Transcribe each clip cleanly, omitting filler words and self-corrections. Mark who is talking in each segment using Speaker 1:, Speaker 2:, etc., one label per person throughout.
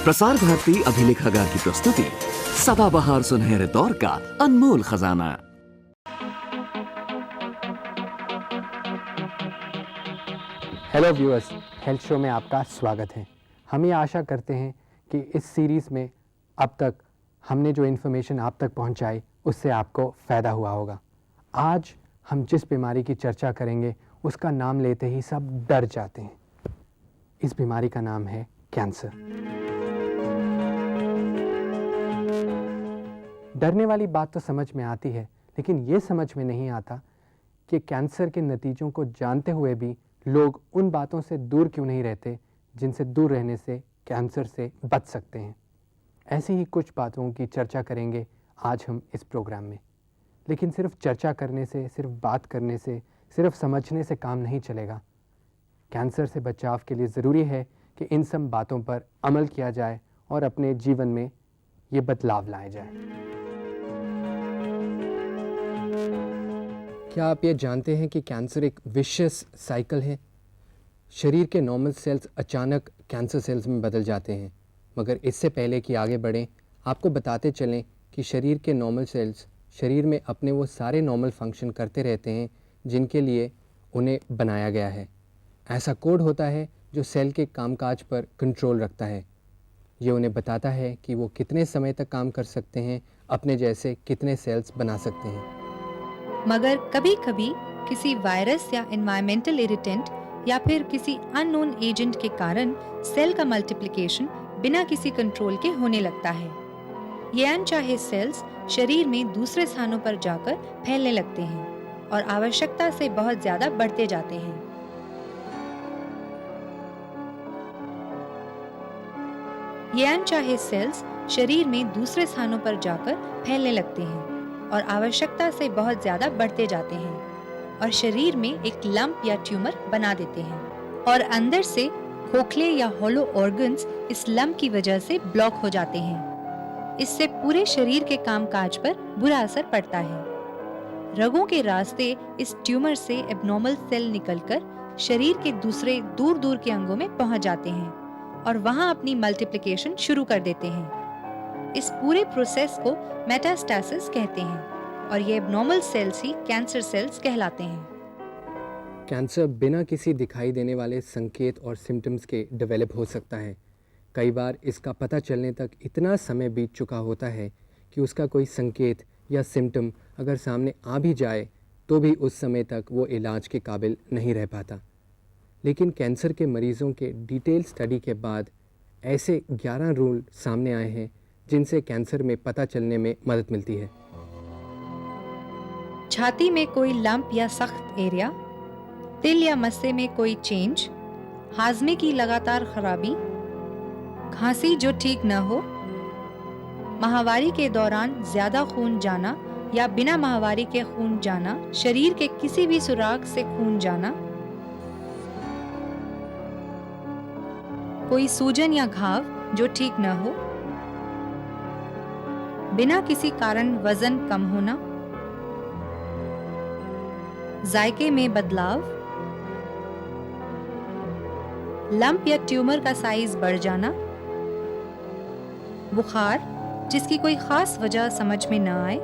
Speaker 1: प्रसार भारती अभिलेखागार की प्रस्तुति सदाबहार सुनहरे दौर का अनमोल खजाना।
Speaker 2: हेलो व्यूअर्स, हेल्थ शो में आपका स्वागत है। हम ये आशा करते हैं कि इस सीरीज़ में अब तक हमने जो इन्फॉर्मेशन आप तक पहुंचाई उससे आपको फ़ायदा हुआ होगा। आज हम जिस बीमारी की चर्चा करेंगे उसका नाम लेते ही सब डर जाते हैं। इस बीमारी का नाम है कैंसर। डरने वाली बात तो समझ में आती है, लेकिन ये समझ में नहीं आता कि कैंसर के नतीजों को जानते हुए भी लोग उन बातों से दूर क्यों नहीं रहते जिनसे दूर रहने से कैंसर से बच सकते हैं। ऐसी ही कुछ बातों की चर्चा करेंगे आज हम इस प्रोग्राम में। लेकिन सिर्फ चर्चा करने से, सिर्फ बात करने से, सिर्फ समझने से काम नहीं चलेगा। कैंसर से बचाव के लिए ज़रूरी है कि इन सब बातों पर अमल किया जाए और अपने जीवन में ये बदलाव लाए जाए। क्या आप ये जानते हैं कि कैंसर एक विशियस साइकिल है? शरीर के नॉर्मल सेल्स अचानक कैंसर सेल्स में बदल जाते हैं, मगर इससे पहले कि आगे बढ़ें आपको बताते चलें कि शरीर के नॉर्मल सेल्स शरीर में अपने वो सारे नॉर्मल फंक्शन करते रहते हैं जिनके लिए उन्हें बनाया गया है। ऐसा कोड होता है जो सेल के कामकाज पर कंट्रोल रखता है। ये उन्हें बताता है कि वो कितने समय तक काम कर सकते हैं, अपने जैसे कितने सेल्स बना सकते हैं।
Speaker 3: मगर कभी-कभी किसी वायरस या एनवायरमेंटल इरिटेंट या फिर किसी अननोन एजेंट के कारण सेल का मल्टीप्लिकेशन बिना किसी कंट्रोल के होने लगता है। ये अनचाहे सेल्स शरीर में दूसरे स्थानों पर जाकर फैलने लगते हैं और आवश्यकता से बहुत ज्यादा बढ़ते जाते हैं। ये अनचाहे सेल्स शरीर में दूसरे स्थानों पर जाकर फैलने लगते हैं और आवश्यकता से बहुत ज्यादा बढ़ते जाते हैं और शरीर में एक लंप या ट्यूमर बना देते हैं और अंदर से खोखले या होलो ऑर्गन्स इस लंप की वजह से ब्लॉक हो जाते हैं। इससे पूरे शरीर के कामकाज पर बुरा असर पड़ता है। रगों के रास्ते इस ट्यूमर से एब्नॉर्मल सेल निकलकर शरीर के दूसरे दूर दूर के अंगों में पहुंच जाते हैं और वहां अपनी मल्टीप्लिकेशन शुरू कर देते हैं। इस पूरे प्रोसेस को मेटास्टेसिस कहते हैं और ये एब्नॉर्मल सेल्स ही कैंसर सेल्स कहलाते हैं।
Speaker 2: कैंसर बिना किसी दिखाई देने वाले संकेत और सिम्टम्स के डेवलप हो सकता है। कई बार इसका पता चलने तक इतना समय बीत चुका होता है कि उसका कोई संकेत या सिम्टम अगर सामने आ भी जाए तो भी उस समय तक वो इलाज के काबिल नहीं रह पाता। लेकिन कैंसर के मरीज़ों के डिटेल स्टडी के बाद ऐसे 11 रूल सामने आए हैं जिनसे कैंसर में पता चलने में मदद मिलती है।
Speaker 3: छाती में कोई लंप या सख्त एरिया, तिल या मस्से में कोई चेंज, हाजमे की लगातार खराबी, खांसी जो ठीक न हो, माहवारी के दौरान ज्यादा खून जाना या बिना माहवारी के खून जाना, शरीर के किसी भी सुराख से खून जाना, कोई सूजन या घाव जो ठीक न हो, बिना किसी कारण वजन कम होना, जायके में बदलाव, लंप या ट्यूमर का साइज बढ़ जाना, बुखार जिसकी कोई खास वजह समझ में न आए।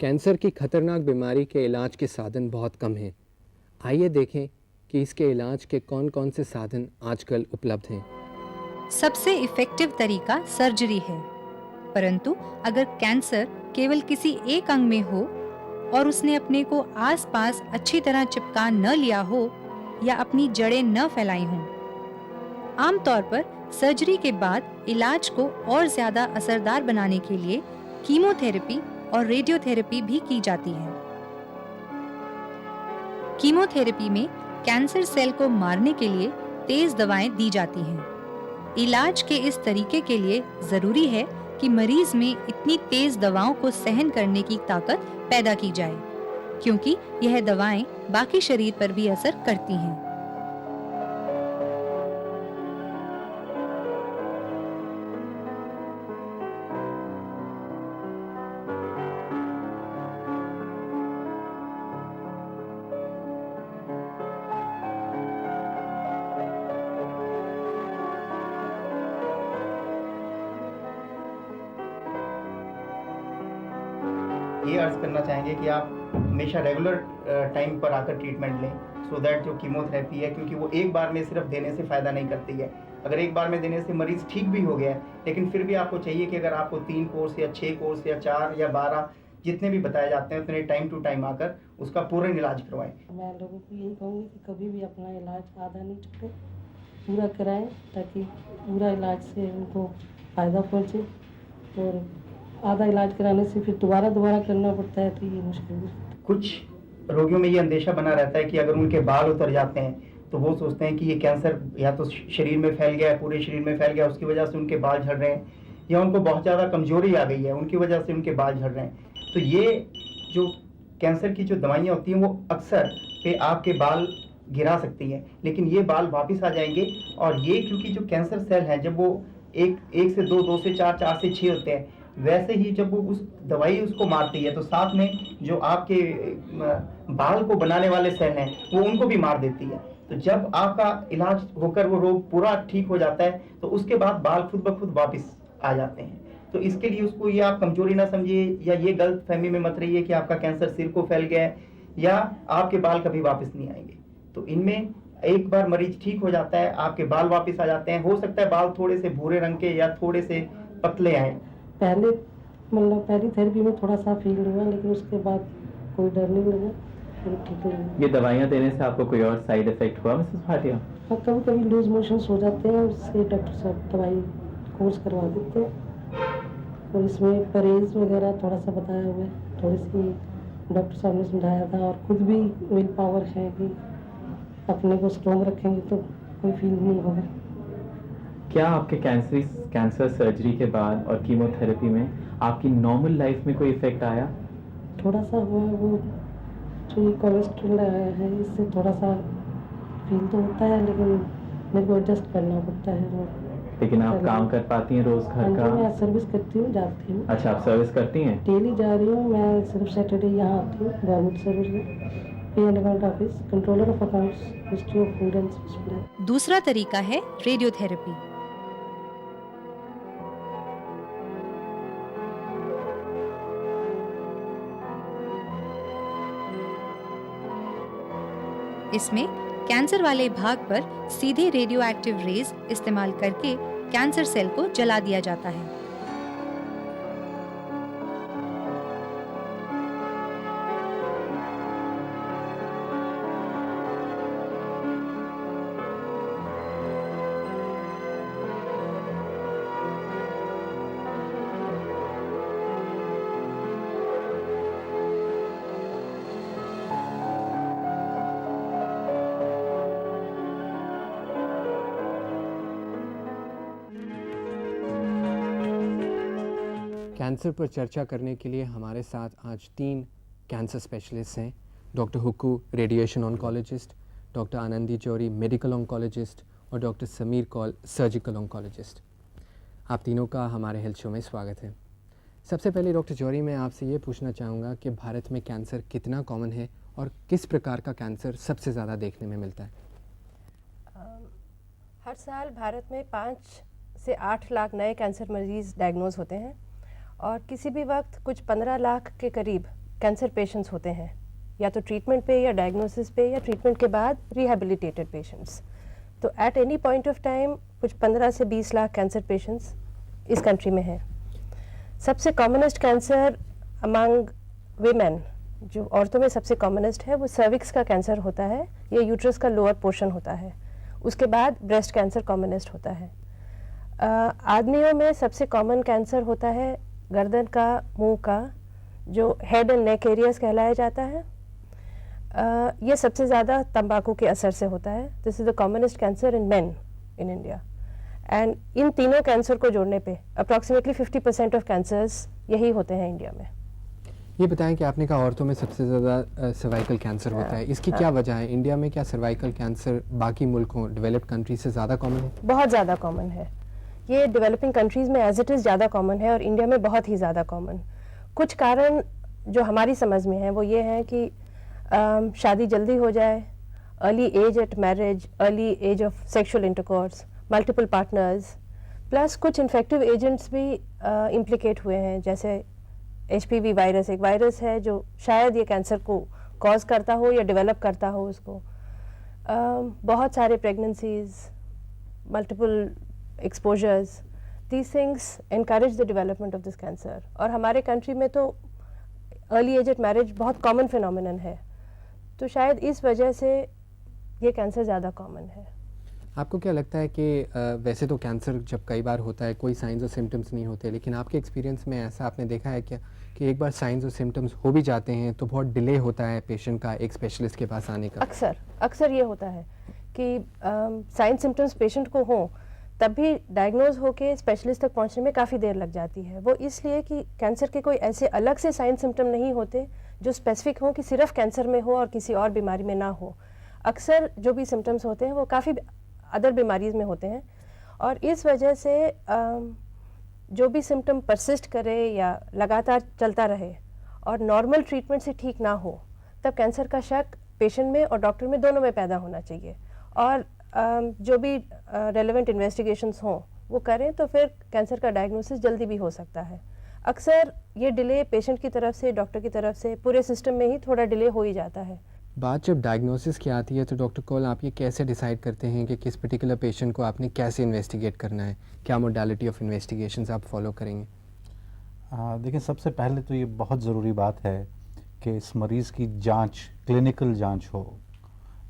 Speaker 2: कैंसर की खतरनाक बीमारी के इलाज के साधन बहुत कम हैं। आइए देखें कि इसके इलाज के कौन-कौन से साधन आजकल उपलब्ध हैं।
Speaker 3: सबसे इफेक्टिव तरीका सर्जरी है, परंतु अगर कैंसर केवल किसी एक अंग में हो और उसने अपने को आसपास अच्छी तरह चिपका न लिया हो या अपनी जड़ें न फैलाई हों, आमतौर पर सर्जरी के बाद इलाज को और ज्यादा असरदार बनाने के लिए कीमोथेरेपी और रेडियोथेरेपी भी की जाती है। कीमोथेरेपी में कैंसर सेल को मारने के लिए तेज दवाएं दी जाती हैं। इलाज के इस तरीके के लिए जरूरी है कि मरीज में इतनी तेज दवाओं को सहन करने की ताकत पैदा की जाए, क्योंकि यह दवाएं बाकी शरीर पर भी असर करती हैं।
Speaker 4: ये अर्ज करना चाहेंगे कि आप हमेशा रेगुलर टाइम पर आकर ट्रीटमेंट लें, सो दैट जो कीमोथेरेपी है, क्योंकि वो एक बार में सिर्फ देने से फ़ायदा नहीं करती है। अगर एक बार में देने से मरीज़ ठीक भी हो गया है, लेकिन फिर भी आपको चाहिए कि अगर आपको 3 कोर्स या 6 कोर्स या 4 या 12 जितने भी बताए जाते हैं उतने टाइम टू टाइम आकर उसका पूर्ण इलाज करवाएं।
Speaker 5: मैं लोगों को यही कहूँगी कि कभी भी अपना इलाज आधा नहीं छोड़ें, पूरा कराएं, ताकि पूरा इलाज से उनको फ़ायदा पहुँचे। और आधा इलाज कराने से फिर दोबारा करना पड़ता है, तो ये मुश्किल है।
Speaker 4: कुछ रोगियों में ये अंदेशा बना रहता है कि अगर उनके बाल उतर जाते हैं तो वो सोचते हैं कि ये कैंसर या तो शरीर में फैल गया है, पूरे शरीर में फैल गया, उसकी वजह से उनके बाल झड़ रहे हैं, या उनको बहुत ज़्यादा कमजोरी आ गई है, उनकी वजह से उनके बाल झड़ रहे हैं। तो ये जो कैंसर की जो दवाइयाँ होती हैं वो अक्सर पे आपके बाल गिरा सकती हैं, लेकिन ये बाल वापस आ जाएंगे। और ये क्योंकि जो कैंसर सेल हैं जब वो एक से 2 से 4, 4 से 6 होते हैं, वैसे ही जब वो उस दवाई उसको मारती है तो साथ में जो आपके बाल को बनाने वाले सेल हैं वो उनको भी मार देती है। तो जब आपका इलाज होकर वो रोग पूरा ठीक हो जाता है तो उसके बाद बाल खुद ब खुद वापस आ जाते हैं। तो इसके लिए उसको ये आप कमजोरी ना समझिए, या ये गलत फहमी में मत रहिए कि आपका कैंसर सिर को फैल गया है या आपके बाल कभी वापस नहीं आएंगे। तो इनमें एक बार मरीज ठीक हो जाता है, आपके बाल वापस आ जाते हैं। हो सकता है बाल थोड़े से भूरे रंग के या थोड़े से पतले आए।
Speaker 5: पहली थेरेपी में थोड़ा सा फील हुआ, लेकिन उसके बाद कोई डर नहीं लगा, ठीक लगा।
Speaker 6: ये दवाइयाँ देने से आपको कोई और साइड इफेक्ट हुआ मिसेस भाटिया?
Speaker 5: हाँ, कभी लूज मोशंस हो जाते हैं, उससे डॉक्टर साहब दवाई कोर्स करवा देते हैं। और इसमें परहेज वगैरह थोड़ा सा बताया हुआ है, थोड़ी सी डॉक्टर साहब ने समझाया था। और खुद भी विल पावर है कि अपने को स्ट्रॉन्ग रखेंगे तो कोई फील नहीं होगा।
Speaker 6: क्या आपके कैंसर सर्जरी के बाद और कीमोथेरेपी में आपकी नॉर्मल लाइफ में कोई इफेक्ट आया?
Speaker 5: थोड़ा सा हुआ, वो जो कोलेस्ट्रॉल आया है इससे थोड़ा सा फील तो होता है, लेकिन मेरे को एडजस्ट करना पड़ता है।
Speaker 6: लेकिन आप काम कर पाती हैं रोज घर का?
Speaker 5: मैं सर्विस करती हूँ, जाती हूँ।
Speaker 6: अच्छा, आप सर्विस करती हैं?
Speaker 5: डेली जा रही हूँ मैं, सिर्फ सैटरडे यहाँ आती हूँ। गवर्नमेंट सर्विस में पे and account office, controller of accounts, ministry of food and supply.
Speaker 3: दूसरा तरीका है रेडियोथेरेपी। इसमें कैंसर वाले भाग पर सीधे रेडियो एक्टिव रेज इस्तेमाल करके कैंसर सेल को जला दिया जाता है।
Speaker 2: कैंसर पर चर्चा करने के लिए हमारे साथ आज 3 कैंसर स्पेशलिस्ट हैं। Doctor Hukku radiation oncologist, doctor Anandi Jauhari medical oncologist और doctor Sameer Kaul surgical oncologist. आप तीनों का हमारे हेल्थ शो में स्वागत है। सबसे पहले डॉक्टर जौहरी, मैं आपसे ये पूछना चाहूँगा कि भारत में कैंसर कितना कॉमन है और किस प्रकार का कैंसर सबसे ज़्यादा देखने में मिलता है?
Speaker 7: हर साल भारत में 5 से 8 लाख नए कैंसर मरीज डायग्नोज होते हैं और किसी भी वक्त कुछ 15 लाख के करीब कैंसर पेशेंट्स होते हैं, या तो ट्रीटमेंट पे या डायग्नोसिस पे या ट्रीटमेंट के बाद रिहेबिलिटेटेड पेशेंट्स। तो at any point of time कुछ 15 से 20 लाख कैंसर पेशेंट्स इस कंट्री में हैं। सबसे कॉमनेस्ट कैंसर अमंग वीमेन, जो औरतों में सबसे कॉमनेस्ट है, वो सर्विक्स का कैंसर होता है, ये यूट्रस का लोअर पोर्शन होता है। उसके बाद ब्रेस्ट कैंसर कॉमनेस्ट होता है। आदमियों में सबसे कॉमन कैंसर होता है गर्दन का, मुंह का, जो हेड एंड नेक एरियाज कहलाया जाता है। ये सबसे ज़्यादा तंबाकू के असर से होता है। This is the commonest cancer in main in India. And in तीनों कैंसर को जोड़ने पे अप्रॉक्सीमेटली 50% ऑफ कैंसर्स यही होते हैं इंडिया में।
Speaker 2: ये बताएं कि आपने कहा औरतों में सबसे ज़्यादा सर्वाइकल कैंसर होता है, इसकी क्या वजह है? इंडिया में क्या सर्वाइकल कैंसर बाकी मुल्कों डेवलप्ड कंट्री से ज़्यादा कॉमन है? बहुत
Speaker 7: ज़्यादा कॉमन है। ये डेवलपिंग कंट्रीज़ में एज इट इज़ ज़्यादा कॉमन है और इंडिया में बहुत ही ज़्यादा कॉमन। कुछ कारण जो हमारी समझ में है वो ये हैं कि शादी जल्दी हो जाए, early age at marriage, early age of sexual intercourse, multiple partners, plus कुछ इन्फेक्टिव एजेंट्स भी इम्प्लिकेट हुए हैं, जैसे HPV वायरस एक वायरस है जो शायद ये कैंसर को कॉज करता हो या डेवलप करता हो उसको। बहुत सारे pregnancies, multiple exposures, these things encourage the development of this cancer। और हमारे कंट्री में तो अर्ली एज मैरिज बहुत कॉमन फिनोमिनन है, तो शायद इस वजह से ये कैंसर ज़्यादा कॉमन है।
Speaker 2: आपको क्या लगता है कि वैसे तो कैंसर जब कई बार होता है कोई साइंस और सिम्टम्स नहीं होते, लेकिन आपके एक्सपीरियंस में ऐसा आपने देखा है क्या कि एक बार साइंस और सिम्टम्स हो भी जाते हैं तो बहुत डिले होता है पेशेंट का एक स्पेशलिस्ट के पास आने का?
Speaker 7: अक्सर ये होता है कि साइंस सिम्टम्स पेशेंट को हों तब भी डायग्नोज होके स्पेशलिस्ट तक पहुंचने में काफ़ी देर लग जाती है। वो इसलिए कि कैंसर के कोई ऐसे अलग से साइन सिम्टम नहीं होते जो स्पेसिफिक हों कि सिर्फ कैंसर में हो और किसी और बीमारी में ना हो। अक्सर जो भी सिम्टम्स होते हैं वो काफ़ी अदर बीमारीज में होते हैं, और इस वजह से जो भी सिम्टम परसिस्ट करे या लगातार चलता रहे और नॉर्मल ट्रीटमेंट से ठीक ना हो, तब कैंसर का शक पेशेंट में और डॉक्टर में दोनों में पैदा होना चाहिए, और जो भी रेलेवेंट इन्वेस्टिगेशंस हों वो करें तो फिर कैंसर का डायग्नोसिस जल्दी भी हो सकता है। अक्सर ये डिले पेशेंट की तरफ से, डॉक्टर की तरफ से, पूरे सिस्टम में ही थोड़ा डिले हो ही जाता है।
Speaker 2: बात जब डायग्नोसिस की आती है तो डॉक्टर कौल आप ये कैसे डिसाइड करते हैं कि किस पर्टिकुलर पेशेंट को आपने कैसे इन्वेस्टिगेट करना है? क्या मोडालिटी ऑफ इन्वेस्टिगेशंस आप फॉलो करेंगे?
Speaker 8: देखिए, सबसे पहले तो ये बहुत ज़रूरी बात है कि इस मरीज़ की जांच, क्लिनिकल जांच हो,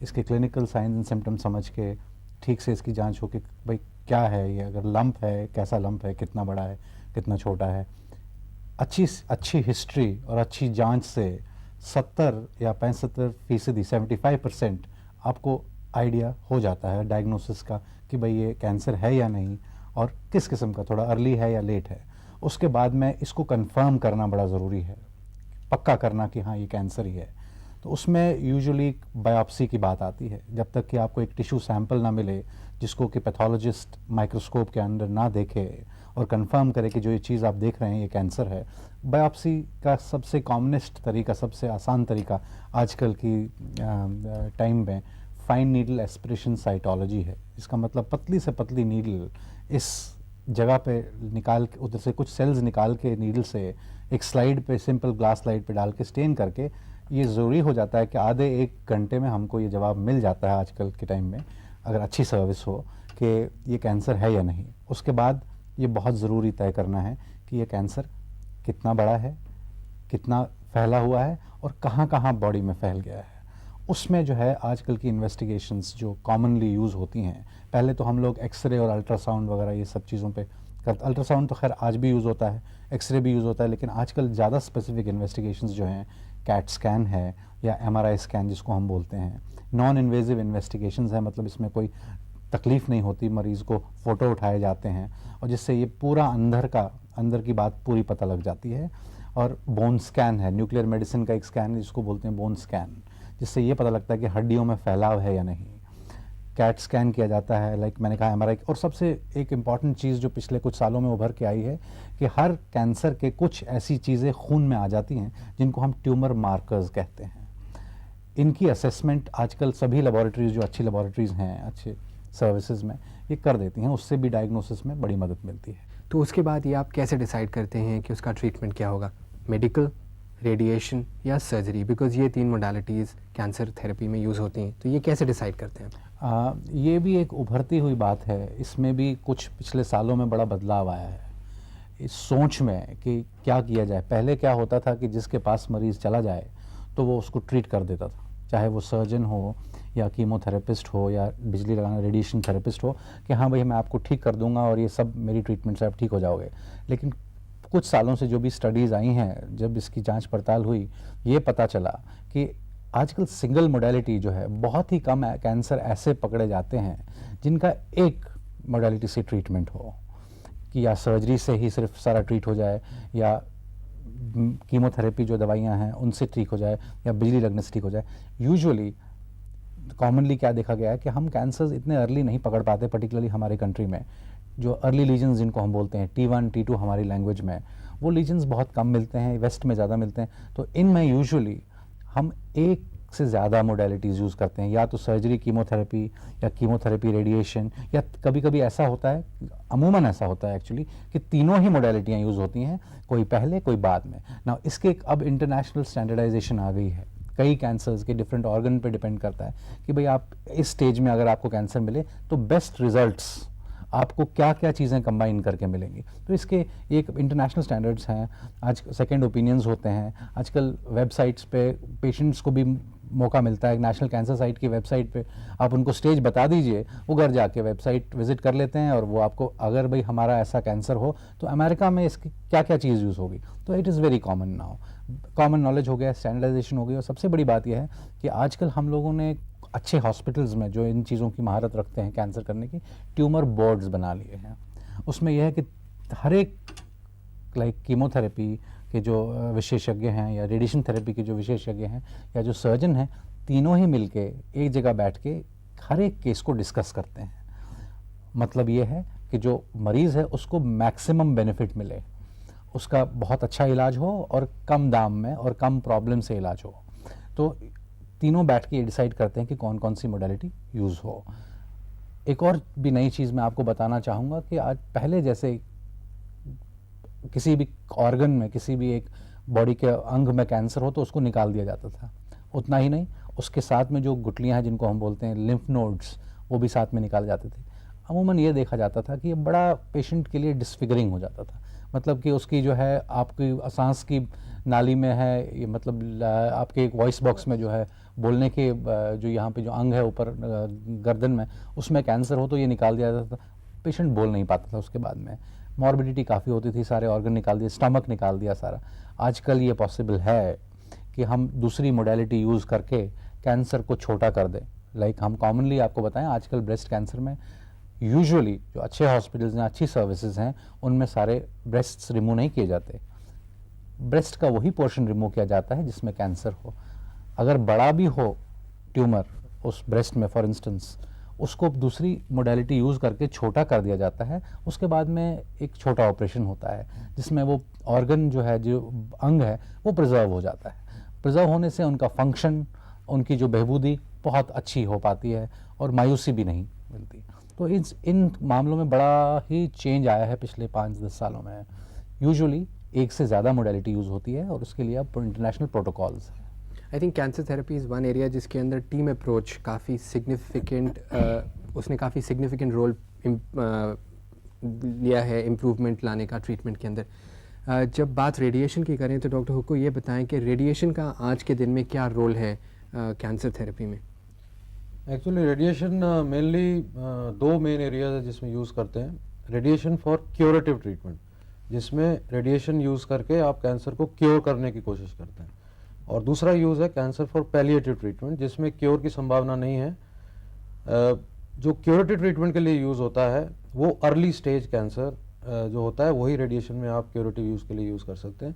Speaker 8: इसके क्लिनिकल साइंस एंड सिम्टम समझ के ठीक से इसकी जांच हो कि भाई क्या है ये, अगर लंप है कैसा लंप है, कितना बड़ा है, कितना छोटा है। अच्छी हिस्ट्री और अच्छी जांच से 70 या 65% 75% आपको आइडिया हो जाता है डायग्नोसिस का कि भाई ये कैंसर है या नहीं और किस किस्म का, थोड़ा अर्ली है या लेट है। उसके बाद में इसको कंफर्म करना बड़ा ज़रूरी है, पक्का करना कि हाँ ये कैंसर ही है। तो उसमें यूजुअली बायोप्सी की बात आती है। जब तक कि आपको एक टिश्यू सैंपल ना मिले जिसको कि पैथोलॉजिस्ट माइक्रोस्कोप के अंदर ना देखे और कंफर्म करे कि जो ये चीज़ आप देख रहे हैं ये कैंसर है, बायोप्सी का सबसे कॉमनेस्ट तरीका, सबसे आसान तरीका आजकल की टाइम में फाइन नीडल एस्पिरेशन साइटोलॉजी है। इसका मतलब पतली से पतली नीडल इस जगह पे निकाल के, उधर से कुछ सेल्स निकाल के नीडल से एक स्लाइड पे, सिंपल ग्लास स्लाइड पे डाल के स्टेन करके, ये ज़रूरी हो जाता है कि आधे 1 घंटे में हमको ये जवाब मिल जाता है आजकल के टाइम में, अगर अच्छी सर्विस हो, कि ये कैंसर है या नहीं। उसके बाद ये बहुत ज़रूरी तय करना है कि ये कैंसर कितना बड़ा है, कितना फैला हुआ है और कहाँ कहाँ बॉडी में फैल गया है। उसमें जो है आजकल की इन्वेस्टिगेशंस जो कॉमनली यूज़ होती हैं, पहले तो हम लोग एक्सरे और अल्ट्रासाउंड वगैरह ये सब चीज़ों पे करते। अल्ट्रासाउंड तो खैर आज भी यूज़ होता है, एक्सरे भी यूज़ होता है, लेकिन आजकल ज़्यादा स्पेसिफिक इन्वेस्टिगेशंस जो हैं, कैट स्कैन है या MRI स्कैन जिसको हम बोलते हैं, नॉन इन्वेजिव इन्वेस्टिगेशंस है, मतलब इसमें कोई तकलीफ़ नहीं होती, मरीज़ को फ़ोटो उठाए जाते हैं और जिससे ये पूरा अंदर की बात पूरी पता लग जाती है। और बोन स्कैन है, न्यूक्लियर मेडिसिन का एक स्कैन है जिसको बोलते हैं बोन स्कैन, जिससे ये पता लगता है कि हड्डियों में फैलाव है या नहीं। कैट स्कैन किया जाता है, लाइक मैंने कहा MRI। और सबसे एक इम्पॉर्टेंट चीज़ जो पिछले कुछ सालों में उभर के आई है कि हर कैंसर के कुछ ऐसी चीज़ें खून में आ जाती हैं जिनको हम ट्यूमर मार्कर्स कहते हैं। इनकी असेसमेंट आजकल सभी लेबॉरेटरीज़, जो अच्छी लेबॉरेटरीज़ हैं, अच्छे सर्विसेज में, ये कर देती हैं। उससे भी डायग्नोसिस में बड़ी मदद मिलती है।
Speaker 2: तो उसके बाद ये आप कैसे डिसाइड करते हैं कि उसका ट्रीटमेंट क्या होगा? मेडिकल, रेडिएशन या सर्जरी? बिकॉज ये 3 मोडालिटीज़ कैंसर थेरेपी में यूज़ होती हैं, तो ये कैसे डिसाइड करते हैं?
Speaker 8: ये भी एक उभरती हुई बात है। इसमें भी कुछ पिछले सालों में बड़ा बदलाव आया है इस सोच में कि क्या किया जाए। पहले क्या होता था कि जिसके पास मरीज़ चला जाए तो वो उसको ट्रीट कर देता था, चाहे वो सर्जन हो या कीमोथेरेपिस्ट हो या बिजली लगाना रेडिएशन थेरेपिस्ट हो, कि हाँ भाई मैं आपको ठीक कर दूंगा और ये सब मेरी ट्रीटमेंट से आप ठीक हो जाओगे। लेकिन कुछ सालों से जो भी स्टडीज़ आई हैं, जब इसकी जांच पड़ताल हुई, ये पता चला कि आजकल सिंगल मोडालिटी जो है, बहुत ही कम कैंसर ऐसे पकड़े जाते हैं जिनका एक मोडालिटी से ट्रीटमेंट हो, कि या सर्जरी से ही सिर्फ सारा ट्रीट हो जाए, या कीमोथेरेपी जो दवाइयां हैं उनसे ठीक हो जाए, या बिजली लगने से ठीक हो जाए। यूजुअली कॉमनली क्या देखा गया है कि हम कैंसर्स इतने अर्ली नहीं पकड़ पाते, पर्टिकुलरली हमारे कंट्री में। जो अर्ली लीजन्स जिनको हम बोलते हैं, T1 T2 हमारी लैंग्वेज में, वो लीजन्स बहुत कम मिलते हैं, वेस्ट में ज़्यादा मिलते हैं। तो इनमें यूजुअली हम एक से ज़्यादा मोडेलिटीज़ यूज़ करते हैं, या तो सर्जरी, कीमोथेरेपी, या कीमोथेरेपी रेडिएशन, या कभी कभी ऐसा होता है, अमूमन ऐसा होता है एक्चुअली, कि तीनों ही मोडेलिटियाँ यूज़ होती हैं, कोई पहले कोई बाद में ना। इसके अब इंटरनेशनल स्टैंडर्डाइजेशन आ गई है, कई कैंसर्स के डिफरेंट ऑर्गन पे डिपेंड करता है कि भाई आप इस स्टेज में अगर आपको कैंसर मिले तो बेस्ट रिजल्ट्स आपको क्या क्या चीज़ें कंबाइन करके मिलेंगी। तो इसके एक इंटरनेशनल स्टैंडर्ड्स हैं, आज सेकंड ओपिनियंस होते हैं, आजकल वेबसाइट्स पे पेशेंट्स को भी मौका मिलता है, नेशनल कैंसर साइट की वेबसाइट पे आप उनको स्टेज बता दीजिए, वो घर जाके वेबसाइट विजिट कर लेते हैं और वो आपको, अगर भाई हमारा ऐसा कैंसर हो तो अमेरिका में इसकी क्या क्या चीज़ यूज़ होगी, तो it is very common now, common knowledge हो गया, स्टैंडर्डाइजेशन हो गई। और सबसे बड़ी बात यह है कि आजकल हम लोगों ने अच्छे हॉस्पिटल्स में जो इन चीज़ों की महारत रखते हैं कैंसर करने की, ट्यूमर बोर्ड्स बना लिए हैं। उसमें यह है कि हर एक लाइक कीमोथेरेपी के जो विशेषज्ञ हैं या रेडिएशन थेरेपी के जो विशेषज्ञ हैं या जो सर्जन हैं, तीनों ही मिलके एक जगह बैठ के हर एक केस को डिस्कस करते हैं। मतलब ये है कि जो मरीज़ है उसको मैक्सिमम बेनिफिट मिले, उसका बहुत अच्छा इलाज हो और कम दाम में और कम प्रॉब्लम से इलाज हो। तो तीनों बैठ के ये डिसाइड करते हैं कि कौन कौन सी मोडेलिटी यूज़ हो। एक और भी नई चीज़ मैं आपको बताना चाहूँगा कि आज पहले जैसे किसी भी ऑर्गन में, किसी भी एक बॉडी के अंग में कैंसर हो तो उसको निकाल दिया जाता था। उतना ही नहीं, उसके साथ में जो गुठलियाँ हैं जिनको हम बोलते हैं लिम्फ नोड्स, वो भी साथ में निकाले जाते थे। अमूमन ये देखा जाता था कि ये बड़ा पेशेंट के लिए डिसफिगरिंग हो जाता था, मतलब कि उसकी जो है आपकी सांस की नाली में है, ये मतलब आपके एक वॉइस बॉक्स में जो है बोलने के जो यहाँ पे जो अंग है ऊपर गर्दन में, उसमें कैंसर हो तो ये निकाल दिया जाता था। पेशेंट बोल नहीं पाता था, उसके बाद में मॉर्बिडिटी काफ़ी होती थी, सारे ऑर्गन निकाल दिए, स्टमक निकाल दिया सारा। आजकल ये पॉसिबल है कि हम दूसरी मोडेलिटी यूज़ करके कैंसर को छोटा कर दें। लाइक हम कॉमनली आपको बताएं, आजकल ब्रेस्ट कैंसर में यूजुअली जो अच्छे हॉस्पिटल्स हैं, अच्छी सर्विसेज हैं, उनमें सारे ब्रेस्ट्स रिमूव नहीं किए जाते। ब्रेस्ट का वही पोर्शन रिमूव किया जाता है जिसमें कैंसर हो। अगर बड़ा भी हो ट्यूमर उस ब्रेस्ट में फॉर इंस्टेंस, उसको दूसरी मोडेलिटी यूज़ करके छोटा कर दिया जाता है। उसके बाद में एक छोटा ऑपरेशन होता है जिसमें वो ऑर्गन जो है, जो अंग है, वो प्रिजर्व हो जाता है। प्रिजर्व होने से उनका फंक्शन, उनकी जो बहबूदी बहुत अच्छी हो पाती है और मायूसी भी नहीं मिलती। तो इन मामलों में बड़ा ही चेंज आया है पिछले 5-10 सालों में। यूजुअली एक से ज़्यादा मोडेलिटी यूज़ होती है और उसके लिए अब इंटरनेशनल प्रोटोकॉल्स हैं।
Speaker 2: I think cancer therapy is one area जिसके अंदर टीम अप्रोच काफ़ी सिग्निफिकेंट, उसने काफ़ी सिग्निफिकेंट रोल लिया है इम्प्रूवमेंट लाने का ट्रीटमेंट के अंदर। जब बात रेडिएशन की करें तो डॉक्टर हुक्को ये बताएं कि रेडिएशन का आज के दिन में क्या रोल है कैंसर थेरेपी में?
Speaker 9: एक्चुअली रेडिएशन मेनली दो मेन एरियाज है जिसमें यूज़ करते हैं। रेडिएशन फॉर क्योरेटिव ट्रीटमेंट, जिसमें रेडिएशन यूज़ करके आप कैंसर को क्योर करने की कोशिश करते हैं, और दूसरा यूज़ है कैंसर फॉर पैलिएटिव ट्रीटमेंट, जिसमें क्योर की संभावना नहीं है। जो क्योरेटिव ट्रीटमेंट के लिए यूज़ होता है वो अर्ली स्टेज कैंसर जो होता है, वही रेडिएशन में आप क्योरेटिव यूज़ के लिए यूज़ कर सकते हैं।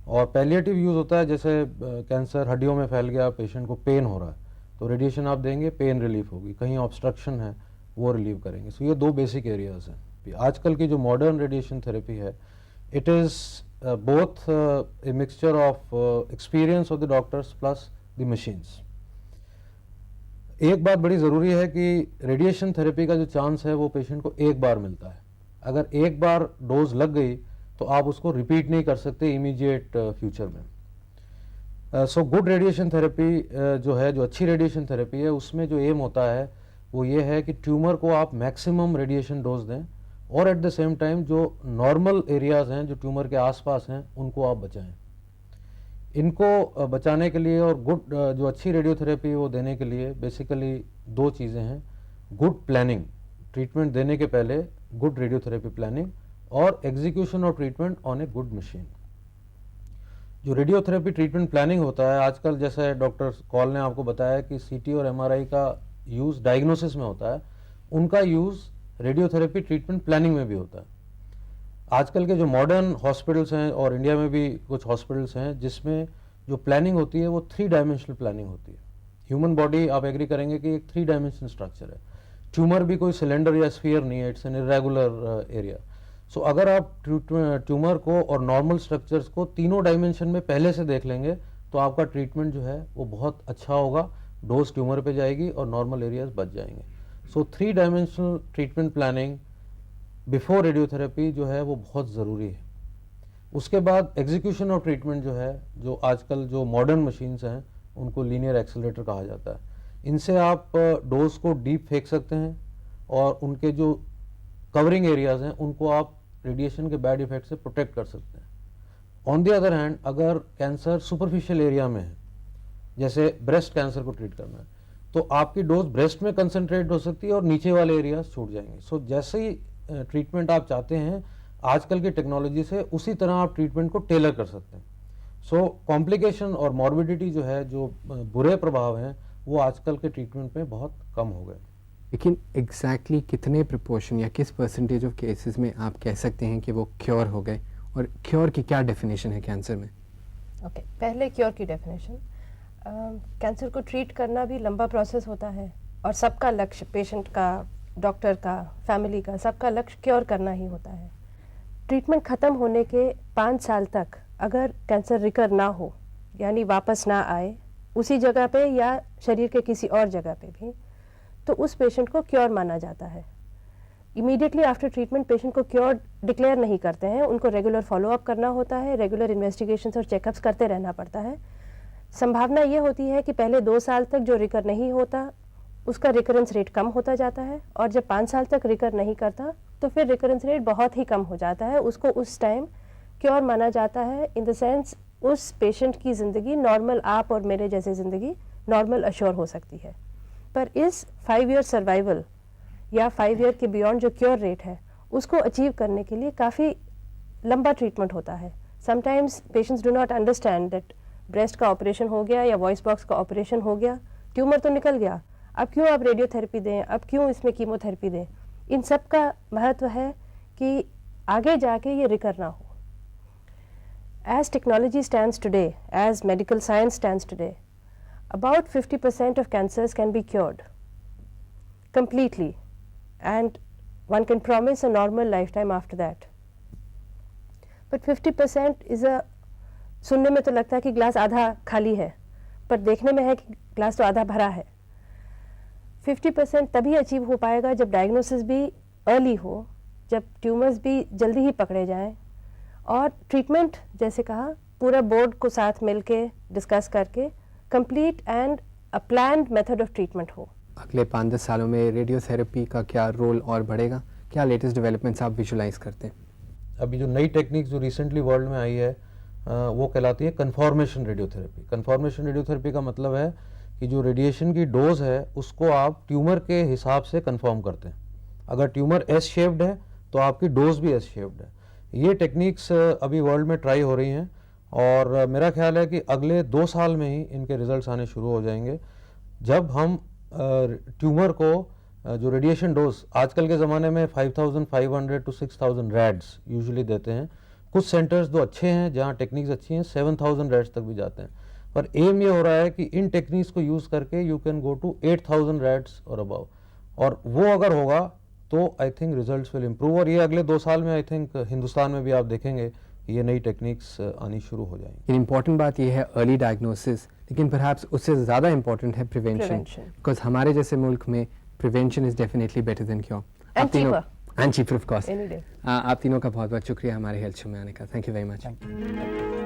Speaker 9: और पैलिएटिव यूज़ होता है जैसे कैंसर हड्डियों में फैल गया, पेशेंट को पेन हो रहा है, तो रेडिएशन आप देंगे, पेन रिलीफ होगी, कहीं ऑब्स्ट्रक्शन है वो रिलीव करेंगे। सो ये दो बेसिक एरियाज़ हैं। आजकल की जो मॉडर्न रेडिएशन थेरेपी है, it is both a mixture of experience of the doctors plus the machines. एक बात बड़ी ज़रूरी है कि रेडिएशन थेरेपी का जो चांस है वो पेशेंट को एक बार मिलता है। अगर एक बार डोज लग गई तो आप उसको रिपीट नहीं कर सकते इमीडिएट फ्यूचर में। सो गुड रेडिएशन थेरेपी जो है, जो अच्छी रेडिएशन थेरेपी है, उसमें जो एम होता है वो ये है कि ट्यूमर को आप मैक्सिमम रेडिएशन डोज दें और एट द सेम टाइम जो नॉर्मल एरियाज़ हैं जो ट्यूमर के आसपास हैं उनको आप बचाएं। इनको बचाने के लिए और गुड जो अच्छी रेडियोथेरेपी वो देने के लिए बेसिकली दो चीज़ें हैं। गुड प्लानिंग, ट्रीटमेंट देने के पहले गुड रेडियोथेरेपी प्लानिंग, और execution of treatment on a good machine. जो रेडियोथेरेपी ट्रीटमेंट प्लानिंग होता है आजकल, जैसे डॉक्टर कॉल ने आपको बताया कि सीटी और एमआरआई का यूज़ डायग्नोसिस में होता है, उनका यूज़ रेडियोथेरेपी ट्रीटमेंट प्लानिंग में भी होता है। आजकल के जो मॉडर्न हॉस्पिटल्स हैं और इंडिया में भी कुछ हॉस्पिटल्स हैं जिसमें जो प्लानिंग होती है वो 3 डायमेंशनल प्लानिंग होती है। ह्यूमन बॉडी, आप एग्री करेंगे कि एक 3 डायमेंशनल स्ट्रक्चर है। ट्यूमर भी कोई सिलेंडर या स्फीयर नहीं है, इट्स एन इरेगुलर एरिया। सो अगर आप ट्यूमर को और नॉर्मल स्ट्रक्चर्स को तीनों डायमेंशन में पहले से देख लेंगे तो तो आपका ट्रीटमेंट जो है वो बहुत अच्छा होगा, डोज ट्यूमर पे जाएगी और नॉर्मल एरियाज बच जाएंगे। सो 3 dimensional treatment planning before radiotherapy जो है वो बहुत ज़रूरी है। उसके बाद एग्जीक्यूशन ऑफ ट्रीटमेंट जो है, जो आजकल जो मॉडर्न मशीन्स हैं उनको लीनियर एक्सेलरेटर कहा जाता है, इनसे आप डोज को डीप फेंक सकते हैं और उनके जो कवरिंग एरियाज हैं उनको आप रेडिएशन के बैड इफेक्ट से प्रोटेक्ट कर सकते हैं। ऑन द अदर हैंड, अगर कैंसर सुपरफिशियल एरिया में है, जैसे ब्रेस्ट कैंसर को ट्रीट करना है, तो आपकी डोज ब्रेस्ट में कंसंट्रेट हो सकती है और नीचे वाले एरियाज छूट जाएंगे। सो जैसे ही ट्रीटमेंट आप चाहते हैं आजकल की टेक्नोलॉजी से, उसी तरह आप ट्रीटमेंट को टेलर कर सकते हैं। सो कॉम्प्लिकेशन और मॉर्बिडिटी जो है, जो बुरे प्रभाव हैं, वो आजकल के ट्रीटमेंट में बहुत कम हो गए।
Speaker 2: लेकिन एग्जैक्टली कितने प्रोपोर्शन या किस परसेंटेज ऑफ केसेस में आप कह सकते हैं कि वो क्योर हो गए, और क्योर की क्या डेफिनेशन है कैंसर में?
Speaker 7: ओके, पहले क्योर की डेफिनेशन। कैंसर को ट्रीट करना भी लंबा प्रोसेस होता है और सबका लक्ष्य, पेशेंट का, डॉक्टर का, फैमिली का, सबका लक्ष्य क्योर करना ही होता है। ट्रीटमेंट ख़त्म होने के 5 साल तक अगर कैंसर रिकर ना हो, यानी वापस ना आए उसी जगह पे या शरीर के किसी और जगह पे भी, तो उस पेशेंट को क्योर माना जाता है। इमीडिएटली आफ्टर ट्रीटमेंट पेशेंट को क्योर डिक्लेयर नहीं करते हैं, उनको रेगुलर फॉलोअप करना होता है, रेगुलर इन्वेस्टिगेशंस और चेकअप्स करते रहना पड़ता है। संभावना ये होती है कि पहले 2 साल तक जो रिकर नहीं होता उसका रिकरेंस रेट कम होता जाता है, और जब 5 साल तक रिकर नहीं करता तो फिर रिकरेंस रेट बहुत ही कम हो जाता है। उसको उस टाइम क्योर माना जाता है, इन द सेंस उस पेशेंट की ज़िंदगी नॉर्मल, आप और मेरे जैसे ज़िंदगी नॉर्मल अश्योर हो सकती है। पर इस 5 ईयर सर्वाइवल या 5 ईयर के बियॉन्ड जो क्योर रेट है उसको अचीव करने के लिए काफ़ी लंबा ट्रीटमेंट होता है। Sometimes patients do not understand that breast का ऑपरेशन हो गया या वॉइस बॉक्स का ऑपरेशन हो गया, ट्यूमर तो निकल गया, अब क्यों आप रेडियोथेरेपी दें, अब क्यों इसमें कीमोथेरेपी दें। इन सब का महत्व है कि आगे जाके ये रिकर ना हो। As technology stands today, as medical science stands today, about 50% of cancers can be cured completely, and one can promise a normal lifetime after that. But 50% is a, सुनने में तो लगता है कि ग्लास आधा खाली है, पर देखने में है कि ग्लास तो आधा भरा है। 50% तभी अचीव हो पाएगा जब डायग्नोसिस भी अर्ली हो, जब ट्यूमर्स भी जल्दी ही पकड़े जाएं, और ट्रीटमेंट जैसे कहा पूरा बोर्ड को साथ मिलके डिस्कस करके complete and a planned method of treatment हो।
Speaker 2: अगले 5-10 सालों में रेडियोथेरेपी का क्या रोल और बढ़ेगा? क्या लेटेस्ट डेवलपमेंट्स आप विजुलाइज करते हैं?
Speaker 9: अभी जो नई टेक्निक जो रिसेंटली वर्ल्ड में आई है वो कहलाती है कन्फॉर्मेशन रेडियोथेरेपी। कन्फॉर्मेशन रेडियोथेरेपी का मतलब है कि जो रेडिएशन की डोज है उसको आप ट्यूमर के हिसाब से कन्फर्म करते हैं। अगर ट्यूमर एस शेप्ड है तो आपकी डोज भी एस शेप्ड है। ये टेक्निक्स अभी वर्ल्ड में ट्राई हो रही हैं और मेरा ख्याल है कि अगले 2 साल में ही इनके रिजल्ट्स आने शुरू हो जाएंगे, जब हम ट्यूमर को जो रेडिएशन डोज आजकल के ज़माने में 5500 to 6000 रैड्स यूजुअली देते हैं। कुछ सेंटर्स जो अच्छे हैं जहाँ टेक्निक्स अच्छी हैं 7000 रैड्स तक भी जाते हैं, पर एम ये हो रहा है कि इन टेक्निक्स को यूज़ करके यू कैन गो टू 8000 रैड्स और अबव, और वो अगर होगा तो I think results will improve. और ये अगले 2 साल में आई थिंक हिंदुस्तान में भी आप देखेंगे ये नई टेक्निक्स आनी शुरू हो जाएंगी।
Speaker 2: इम्पॉर्टेंट बात ये है अर्ली डायग्नोसिस, लेकिन परहैप्स उससे ज़्यादा इम्पॉर्टेंट है प्रिवेंशन, बिकॉज हमारे जैसे मुल्क में prevention is definitely better than cure. And cheaper of course. आप तीनों का बहुत बहुत शुक्रिया हमारे हेल्थ शो में आने का। Thank you very much.